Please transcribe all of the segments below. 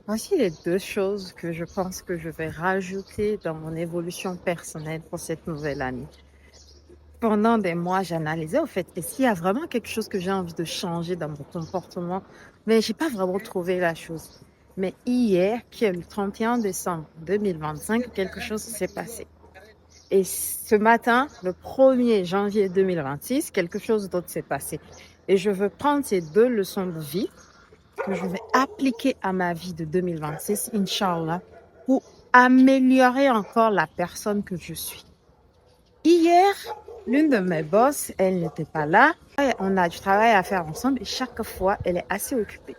Voici les deux choses que je pense que je vais rajouter dans mon évolution personnelle pour cette nouvelle année. Pendant des mois, j'analysais au fait, est-ce qu'il y a vraiment quelque chose que j'ai envie de changer dans mon comportement? Mais j'ai pas vraiment trouvé la chose. Mais hier, qui est le 31 décembre 2025, quelque chose s'est passé. Et ce matin, le 1er janvier 2026, quelque chose d'autre s'est passé. Et je veux prendre ces deux leçons de vie que je vais appliquer à ma vie de 2026, Inch'Allah, pour améliorer encore la personne que je suis. Hier, l'une de mes bosses, elle n'était pas là. On a du travail à faire ensemble et chaque fois, elle est assez occupée.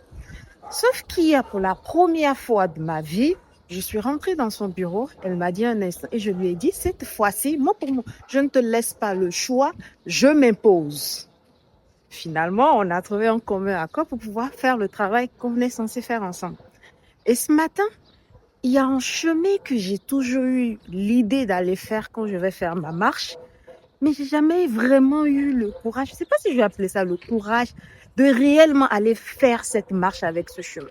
Sauf qu'hier, pour la première fois de ma vie, je suis rentrée dans son bureau, elle m'a dit un instant et je lui ai dit, cette fois-ci, moi pour moi, je ne te laisse pas le choix, je m'impose. Finalement, on a trouvé un commun accord pour pouvoir faire le travail qu'on est censé faire ensemble. Et ce matin, il y a un chemin que j'ai toujours eu l'idée d'aller faire quand je vais faire ma marche, mais j'ai jamais vraiment eu le courage, je ne sais pas si je vais appeler ça le courage, de réellement aller faire cette marche avec ce chemin.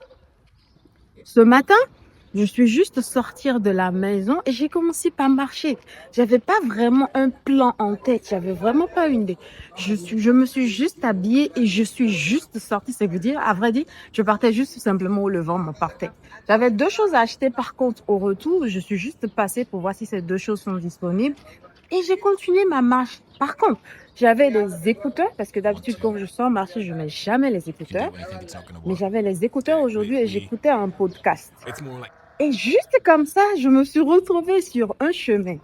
Ce matin, je suis juste sortir de la maison et j'ai commencé par marcher. J'avais pas vraiment un plan en tête, j'avais vraiment pas une idée. Je me suis juste habillée et je suis juste sortie. C'est veut dire, à vrai dire, je partais juste tout simplement où le vent me portait. J'avais deux choses à acheter par contre au retour. Je suis juste passée pour voir si ces deux choses sont disponibles et j'ai continué ma marche. Par contre, j'avais les écouteurs parce que d'habitude quand je sors marcher, je mets jamais les écouteurs. Mais j'avais les écouteurs aujourd'hui et j'écoutais un podcast. Et juste comme ça, je me suis retrouvée sur un chemin.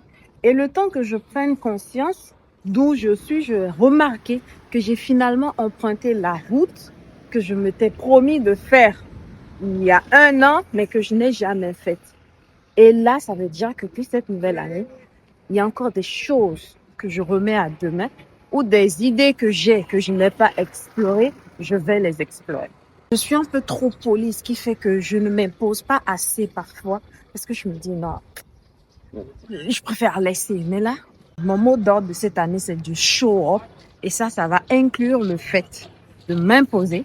Et le temps que je prenne conscience d'où je suis, je remarqué que j'ai finalement emprunté la route que je m'étais promis de faire il y a un an, mais que je n'ai jamais faite. Et là, ça veut dire que pour cette nouvelle année, il y a encore des choses que je remets à demain ou des idées que j'ai que je n'ai pas explorées, je vais les explorer. Je suis un peu trop polie, ce qui fait que je ne m'impose pas assez parfois parce que je me dis non, je préfère laisser. Mais là, mon mot d'ordre de cette année, c'est du show up. Et ça va inclure le fait de m'imposer,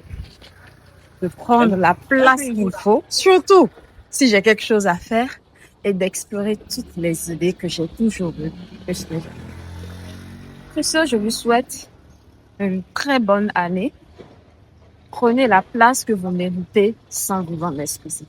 de prendre la place qu'il faut, surtout si j'ai quelque chose à faire et d'explorer toutes les idées que j'ai toujours eues. Pour ça, je vous souhaite une très bonne année. Prenez la place que vous méritez sans vous en excuser.